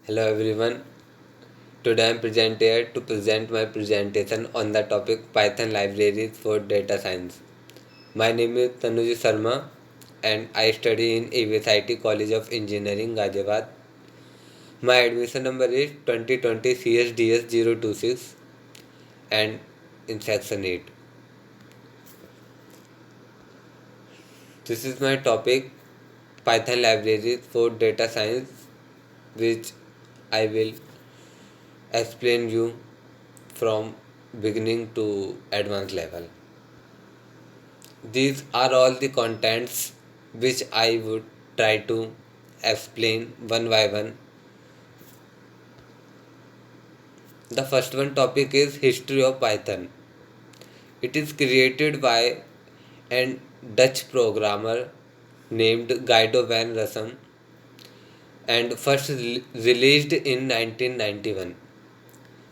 Hello everyone. Today I am present here to present my presentation on the topic Python libraries for data science. My name is Tanuj Sharma and I study in AVSIT College of Engineering, Ghaziabad. My admission number is 2020 CSDS 026 and in section 8. This is my topic Python libraries for data science, which I will explain you from beginning to advanced level. These are all the contents which I would try to explain one by one. The first one topic is history of Python. It is created by a Dutch programmer named Guido van Rossum and first released in 1991.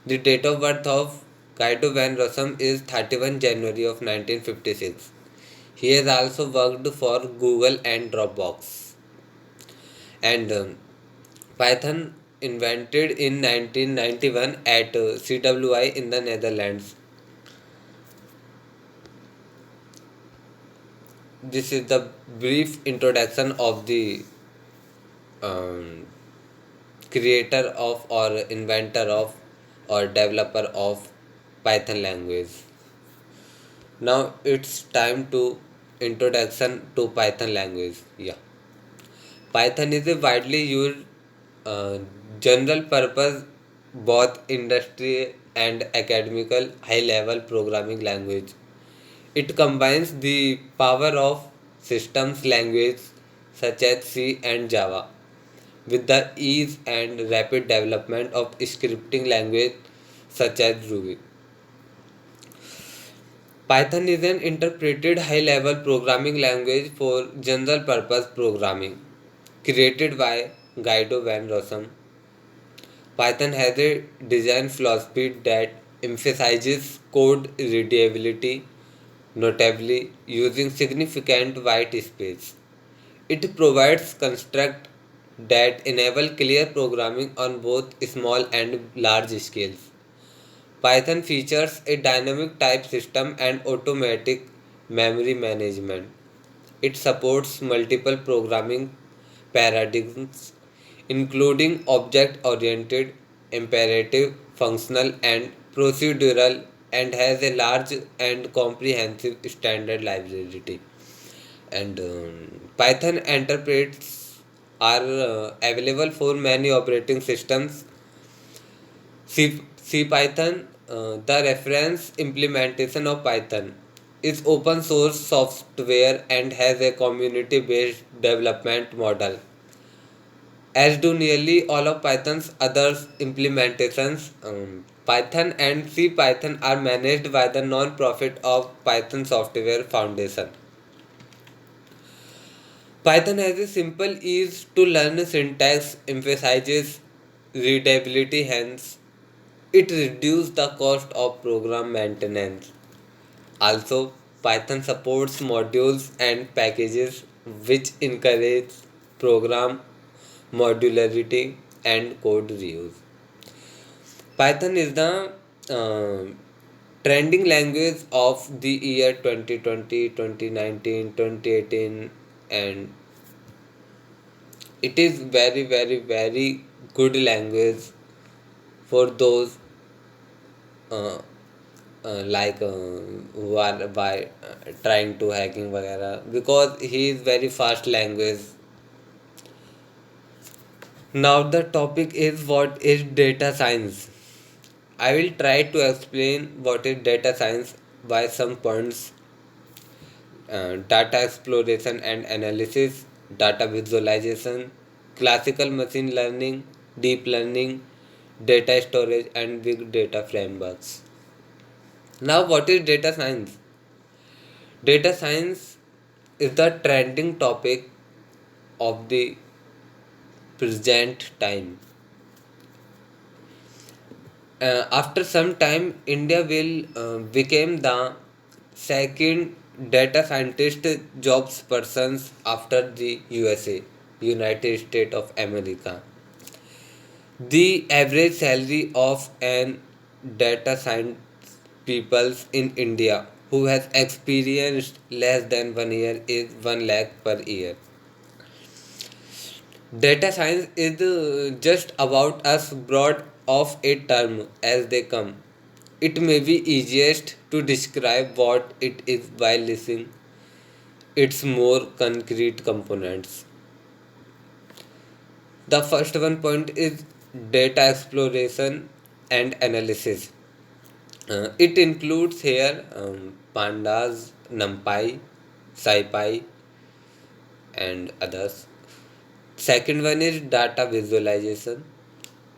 The date of birth of Guido van Rossum is 31 January of 1956. He has also worked for Google and Dropbox. And Python invented in 1991 at CWI in the Netherlands. This is the brief introduction of the um, creator of or inventor of or developer of Python language. Now it's time to introduction to Python language. Yeah. Python is a widely used uh, general purpose both industry and academical high level programming language. It combines the power of systems language such as C and Java with the ease and rapid development of scripting language such as Ruby. Python is an interpreted high level programming language for general purpose programming created by Guido van Rossum. Python has a design philosophy that emphasizes code readability, notably using significant white space. It provides constructs that enable clear programming on both small and large scales. Python features a dynamic type system and automatic memory management. It supports multiple programming paradigms, including object oriented, imperative, functional, and procedural, and has a large and comprehensive standard library. And Python interprets are available for many operating systems. C Python, the reference implementation of Python, is open source software and has a community based development model. As do nearly all of Python's other implementations, Python and C Python are managed by the non-profit of Python Software Foundation. Python has a simple ease to learn syntax, emphasizes readability, hence it reduces the cost of program maintenance. Also, Python supports modules and packages which encourage program modularity and code reuse. Python is the trending language of the year 2020, 2019, 2018, and it is very good language for those uh, who are by trying to hacking वगैरह because he is very fast language. Now the topic is what is data science. I will try to explain what is data science by some points. Data exploration and analysis, data visualization, classical machine learning, deep learning, data storage, and big data frameworks. Now, what is data science? Data science is the trending topic of the present time. After some time, India will become the second data scientist jobs persons after the USA, United States of America. The average salary of an data science people in India who has experienced less than 1 year is 1 lakh per year. Data science is just about as broad of a term as they come. It may be easiest to describe what it is by listing its more concrete components. The first one point is data exploration and analysis. It includes here pandas, numpy, scipy, and others. Second one is data visualization,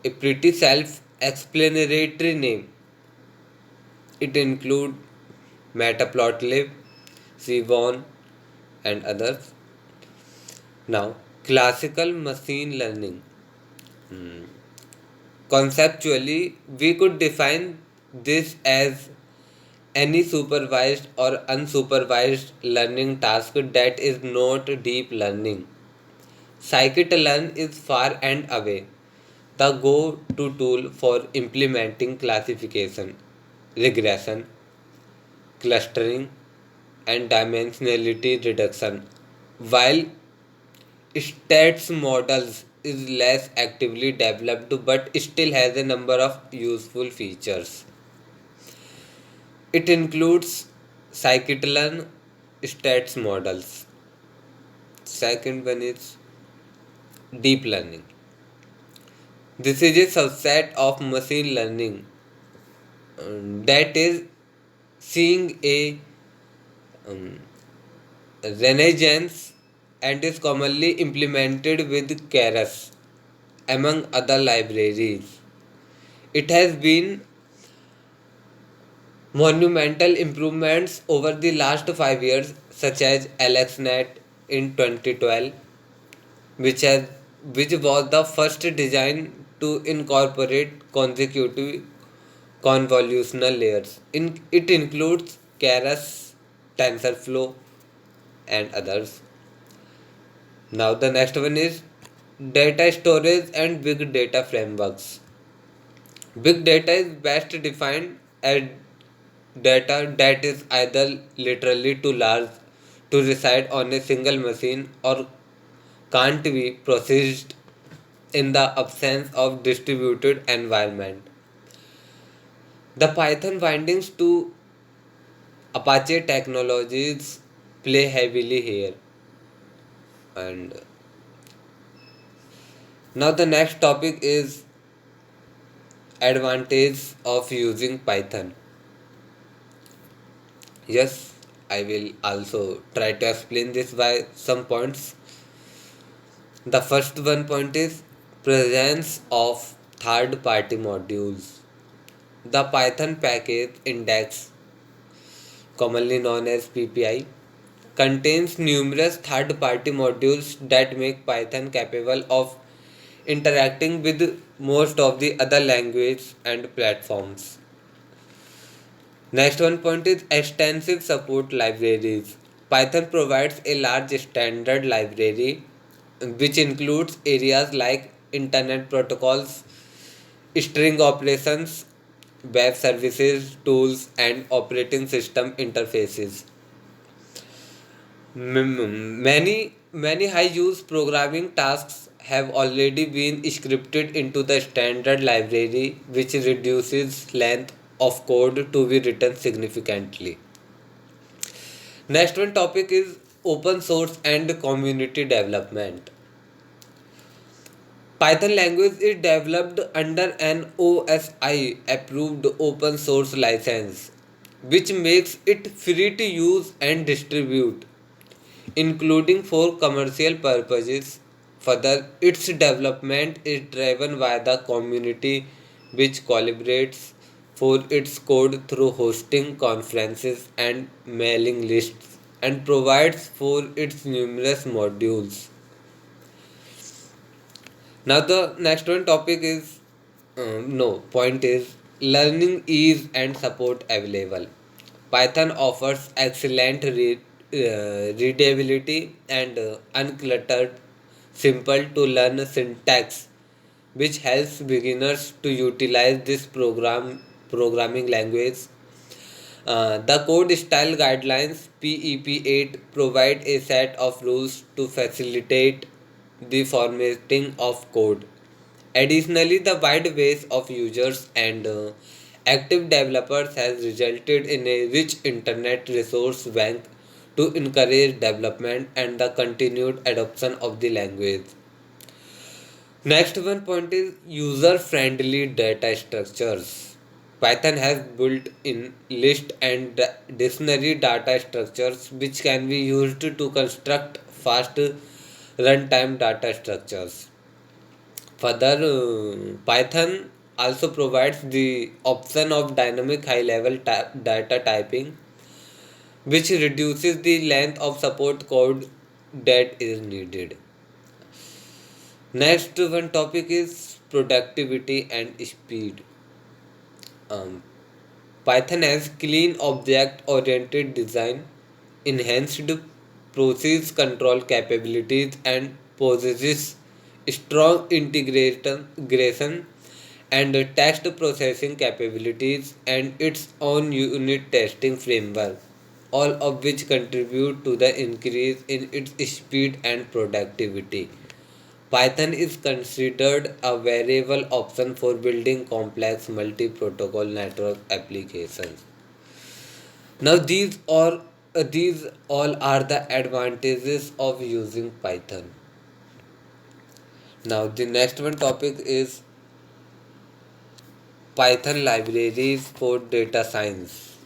a pretty self-explanatory name. It includes Matplotlib, Sevan, and others. Now, classical machine learning. Hmm. Conceptually, we could define this as any supervised or unsupervised learning task that is not deep learning. Scikit-learn is far and away the go-to tool for implementing classification, regression, clustering, and dimensionality reduction, while stats models is less actively developed but still has a number of useful features. It includes scikit-learn stats models. Second one is deep learning. This is a subset of machine learning that is seeing a um, renaissance and is commonly implemented with Keras among other libraries. It has been monumental improvements over the last 5 years, such as AlexNet in 2012, which has which was the first design to incorporate consecutive convolutional layers. It includes Keras, TensorFlow, and others. Now the next one is data storage and big data frameworks. Big data is best defined as data that is either literally too large to reside on a single machine or can't be processed in the absence of distributed environment. The Python bindings to Apache technologies play heavily here. And now the next topic is advantage of using Python. Yes, I will also try to explain this by some points. The first one point is presence of third party modules. The Python package index, commonly known as PPI, contains numerous third party modules that make Python capable of interacting with most of the other languages and platforms. Next one point is extensive support libraries. Python provides a large standard library which includes areas like internet protocols, string operations, web services, tools, and operating system interfaces. Many high use programming tasks have already been scripted into the standard library, which reduces length of code to be written significantly. Next one topic is open source and community development. Python language is developed under an OSI approved open source license, which makes it free to use and distribute, including for commercial purposes. Further, its development is driven by the community, which collaborates for its code through hosting conferences and mailing lists and provides for its numerous modules. Now the next one topic is no point is learning ease and support available. Python offers excellent readability and uncluttered, simple to learn syntax which helps beginners to utilize this programming language. The Code Style Guidelines PEP8 provide a set of rules to facilitate the formatting of code. Additionally, the wide base of users and active developers has resulted in a rich internet resource bank to encourage development and the continued adoption of the language. Next one point is user friendly data structures. Python has built in list and dictionary data structures which can be used to construct fast runtime data structures. Further, Python also provides the option of dynamic high level data typing, which reduces the length of support code that is needed. Next one topic is productivity and speed. Um, Python has clean object oriented design, enhanced process control capabilities, and possesses strong integration and text processing capabilities and its own unit testing framework, all of which contribute to the increase in its speed and productivity. Python is considered a variable option for building complex multi-protocol network applications. Now these all are the advantages of using Python. Now the next one topic is Python libraries for data science.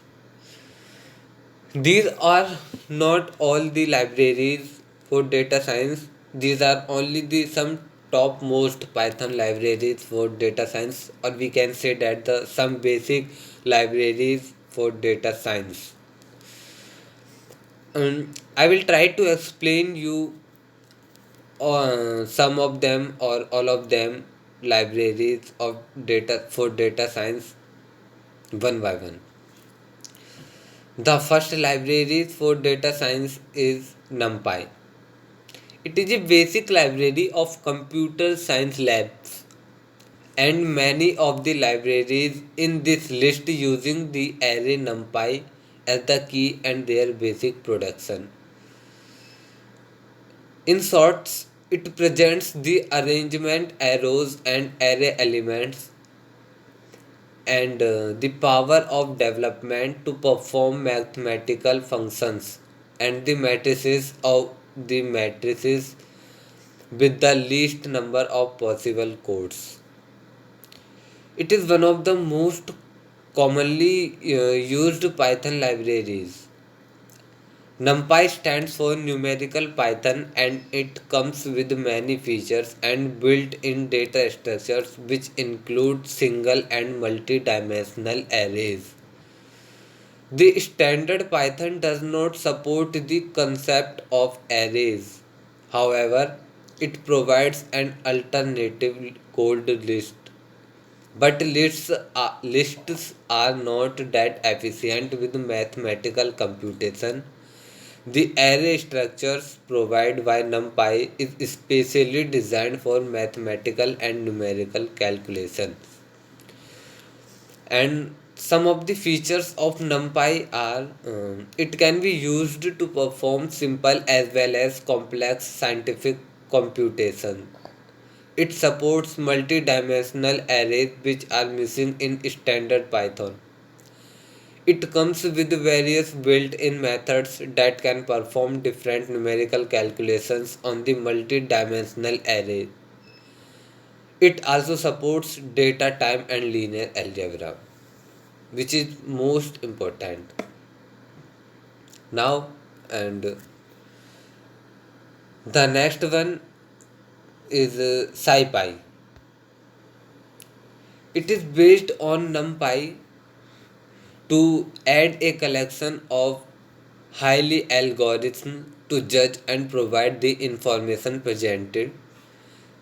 These are not all the libraries for data science. These are only the some topmost Python libraries for data science, or we can say that the some basic libraries for data science. I will try to explain you some of them or all of them libraries of data for data science one by one. The first library for data science is NumPy. It is a basic library of computer science labs, and many of the libraries in this list using the array NumPy as the key and their basic production. In short, it presents the arrangement arrows and array elements and the power of development to perform mathematical functions and the matrices with the least number of possible codes. It is one of the most commonly used Python libraries. NumPy stands for Numerical Python and it comes with many features and built-in data structures which include single and multi-dimensional arrays. The standard Python does not support the concept of arrays. However, it provides an alternative code list. But lists are not that efficient with mathematical computation. The array structures provided by NumPy is specially designed for mathematical and numerical calculation. And some of the features of NumPy are it can be used to perform simple as well as complex scientific computation. It supports multi-dimensional arrays which are missing in standard Python. It comes with various built-in methods that can perform different numerical calculations on the multi-dimensional array. It also supports data time and linear algebra, which is most important. Now, and the next one is SciPy. It is based on NumPy to add a collection of highly algorithms to judge and provide the information presented.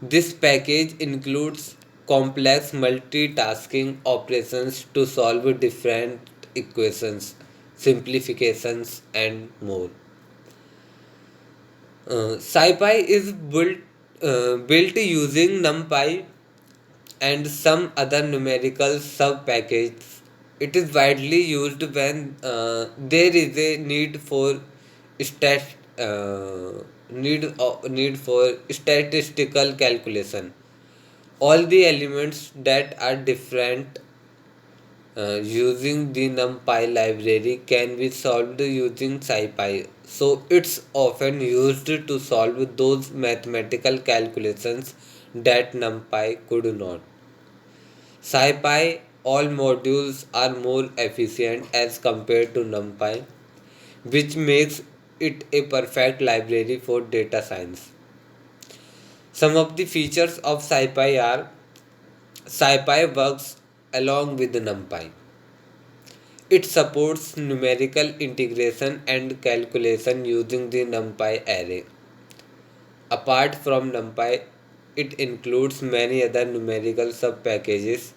This package includes complex multitasking operations to solve different equations, simplifications, and more. SciPy is built using NumPy and some other numerical sub-packages. It is widely used when there is a stat need for statistical calculation. All the elements that are different using the NumPy library can be solved using SciPy. So it's often used to solve those mathematical calculations that NumPy could not. SciPy all modules are more efficient as compared to NumPy, which makes it a perfect library for data science. Some of the features of SciPy are: SciPy works along with NumPy. It supports numerical integration and calculation using the NumPy array. Apart from NumPy, it includes many other numerical sub-packages.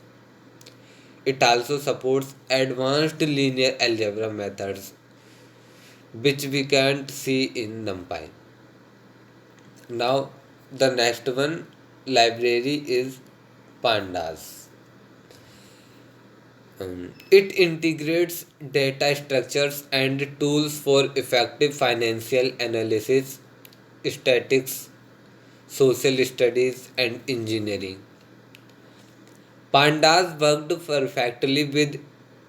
It also supports advanced linear algebra methods, which we can't see in NumPy. Now, the next one library is Pandas. It integrates data structures and tools for effective financial analysis, statistics, social studies, and engineering. Pandas worked perfectly with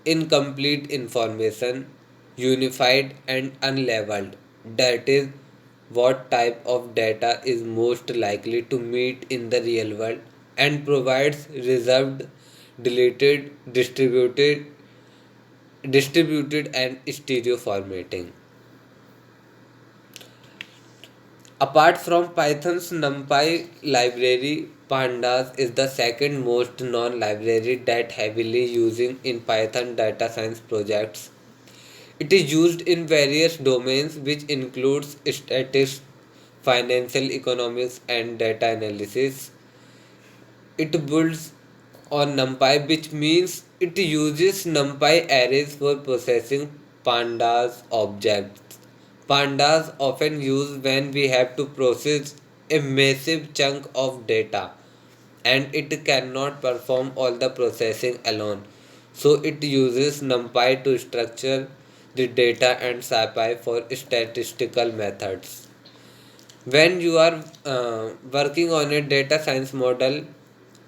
incomplete information, unified and unlabeled. That is, what type of data is most likely to meet in the real world, and provides reserved, deleted, distributed and stereo formatting. Apart from Python's NumPy library, Pandas is the second most known library that heavily using in Python data science projects. It is used in various domains which includes statistics, financial economics and data analysis. It builds on NumPy, which means it uses NumPy arrays for processing Pandas objects. Pandas often used when we have to process a massive chunk of data and it cannot perform all the processing alone. So it uses NumPy to structure the data and SciPy for statistical methods. When you are working on a data science model,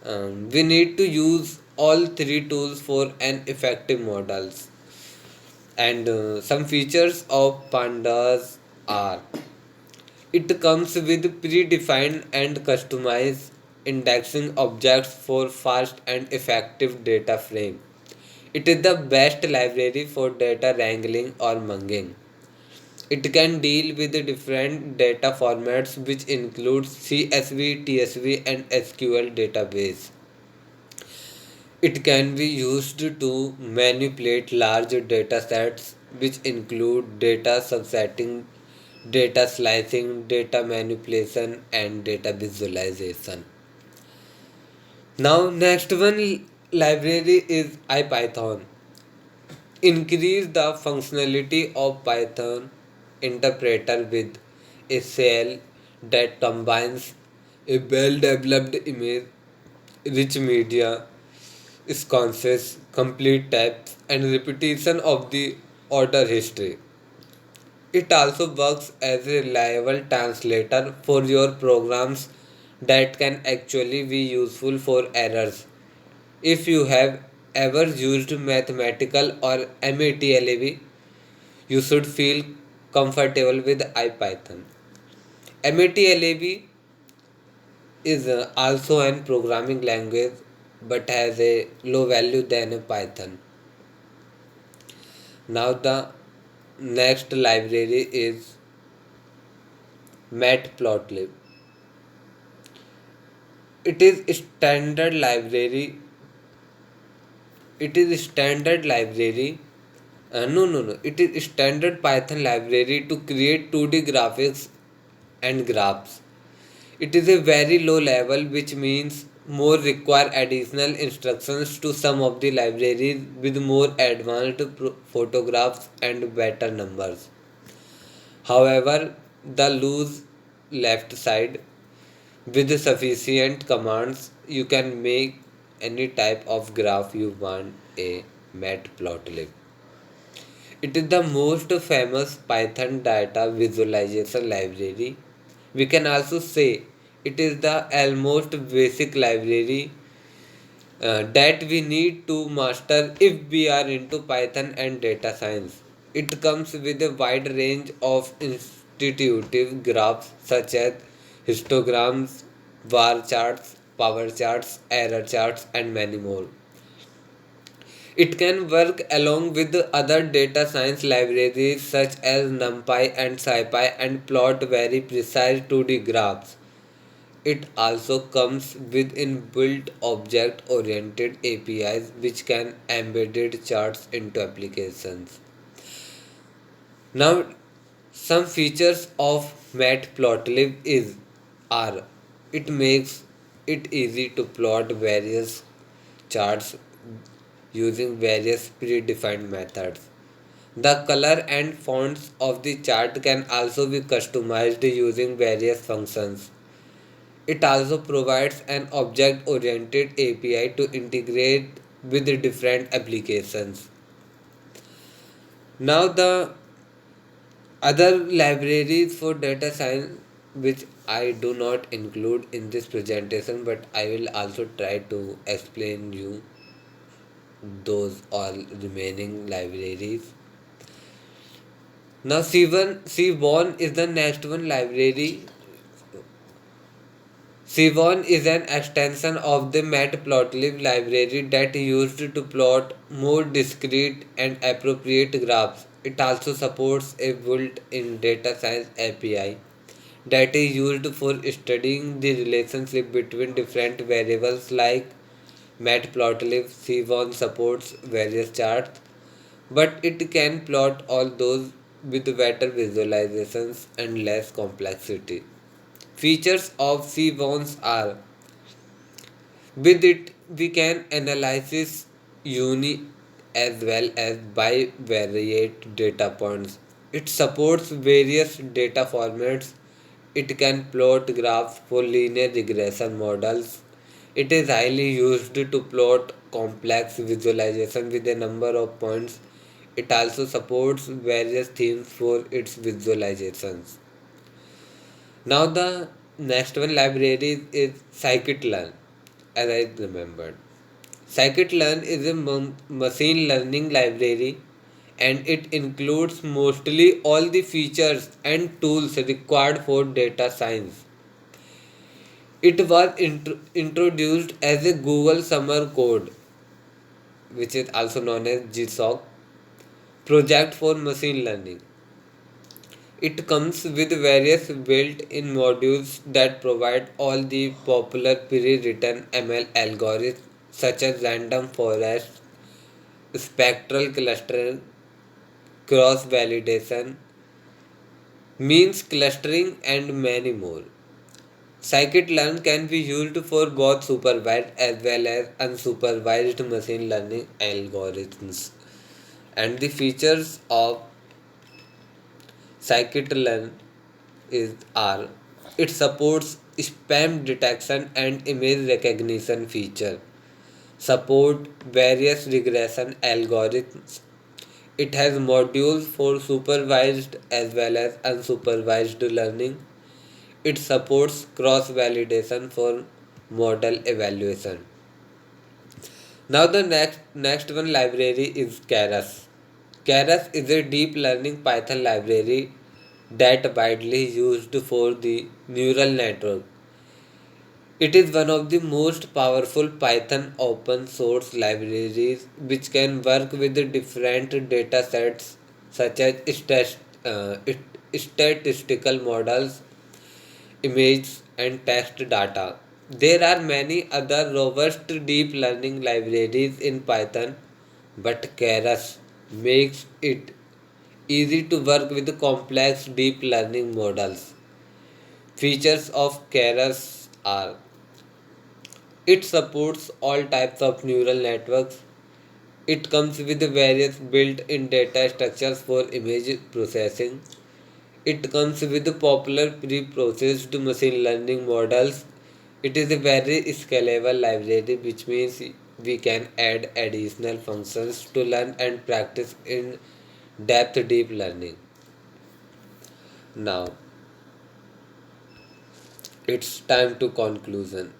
we need to use all three tools for an effective models. And some features of Pandas are: it comes with predefined and customized indexing objects for fast and effective data frame. It is the best library for data wrangling or mugging. It can deal with the different data formats which include CSV, TSV and SQL database. It can be used to manipulate large data sets which include data subsetting, data slicing, data manipulation and data visualization. Now next one library is IPython. Increase the functionality of Python interpreter with a shell that combines a well-developed image, rich media, sconces, complete text, and repetition of the order history. It also works as a reliable translator for your programs that can actually be useful for errors. If you have ever used mathematical or MATLAB, you should feel comfortable with IPython. MATLAB is also an programming language but has a low value than a Python. Now the next library is Matplotlib. It is standard library. It is standard library. No. It is standard Python library to create 2D graphics and graphs. It is a very low level, which means more require additional instructions to some of the libraries with more advanced photographs and better numbers. However, the loose left side with sufficient commands you can make any type of graph you want a matplotlib. It is the most famous Python data visualization library. We can also say it is the almost basic library that we need to master if we are into Python and data science. It comes with a wide range of institutive graphs such as histograms, bar charts, power charts, error charts, and many more. It can work along with other data science libraries such as NumPy and SciPy and plot very precise 2D graphs. It also comes with inbuilt object-oriented APIs which can embedded charts into applications. Now, some features of Matplotlib are it makes it easy to plot various charts using various predefined methods. The color and fonts of the chart can also be customized using various functions. It also provides an object oriented API to integrate with the different applications. Now, the other libraries for data science, which I do not include in this presentation, but I will also try to explain you those all remaining libraries. Now, C1 is the next one library. C1 is an extension of the Matplotlib library that is used to plot more discrete and appropriate graphs. It also supports a built-in data science API that is used for studying the relationship between different variables like Matplotlib. C1 supports various charts, but it can plot all those with better visualizations and less complexity. Features of C1s are with it we can analyze uni as well as bivariate data points. It supports various data formats. It can plot graphs for linear regression models. It is highly used to plot complex visualization with a number of points. It also supports various themes for its visualizations. Now the next one library is scikit-learn, as I remembered. Scikit-learn is a machine learning library and it includes mostly all the features and tools required for data science. It was introduced as a Google Summer Code, which is also known as GSOC, project for machine learning. It comes with various built-in modules that provide all the popular pre-written ML algorithms such as random forest, spectral clustering, cross-validation, means clustering, and many more. Scikit-learn can be used for both supervised as well as unsupervised machine learning algorithms. And the features of scikit-learn are it supports spam detection and image recognition feature, support various regression algorithms. It has modules for supervised as well as unsupervised learning. It supports cross validation for model evaluation. Now the next one library is Keras. Keras is a deep learning Python library that widely used for the neural network. It is one of the most powerful Python open source libraries which can work with the different data sets such as statistical models, image and text data. There are many other robust deep learning libraries in Python, but Keras makes it easy to work with complex deep learning models. Features of Keras are it supports all types of neural networks. It comes with various built-in data structures for image processing. It comes with popular pre-processed machine learning models. It is a very scalable library, which means we can add additional functions to learn and practice in depth deep learning. Now, it's time to conclusion.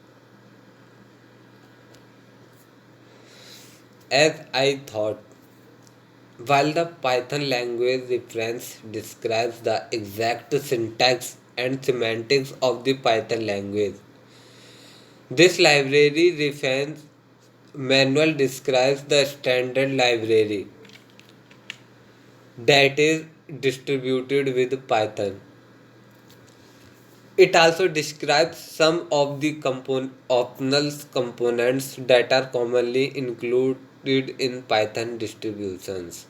As I thought, while the Python language reference describes the exact syntax and semantics of the Python language, this library reference manual describes the standard library that is distributed with Python. It also describes some of the optional components that are commonly included in Python distributions.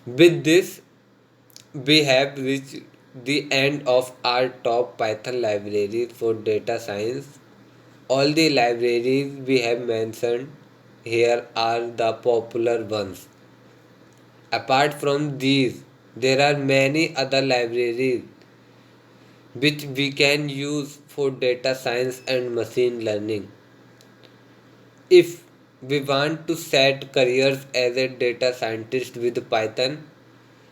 With this, we have reached the end of our top Python libraries for data science. All the libraries we have mentioned here are the popular ones. Apart from these, there are many other libraries which we can use for data science and machine learning. If we want to set careers as a data scientist with Python,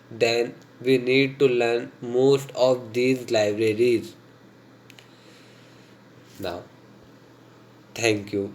then we need to learn most of these libraries. Now, thank you.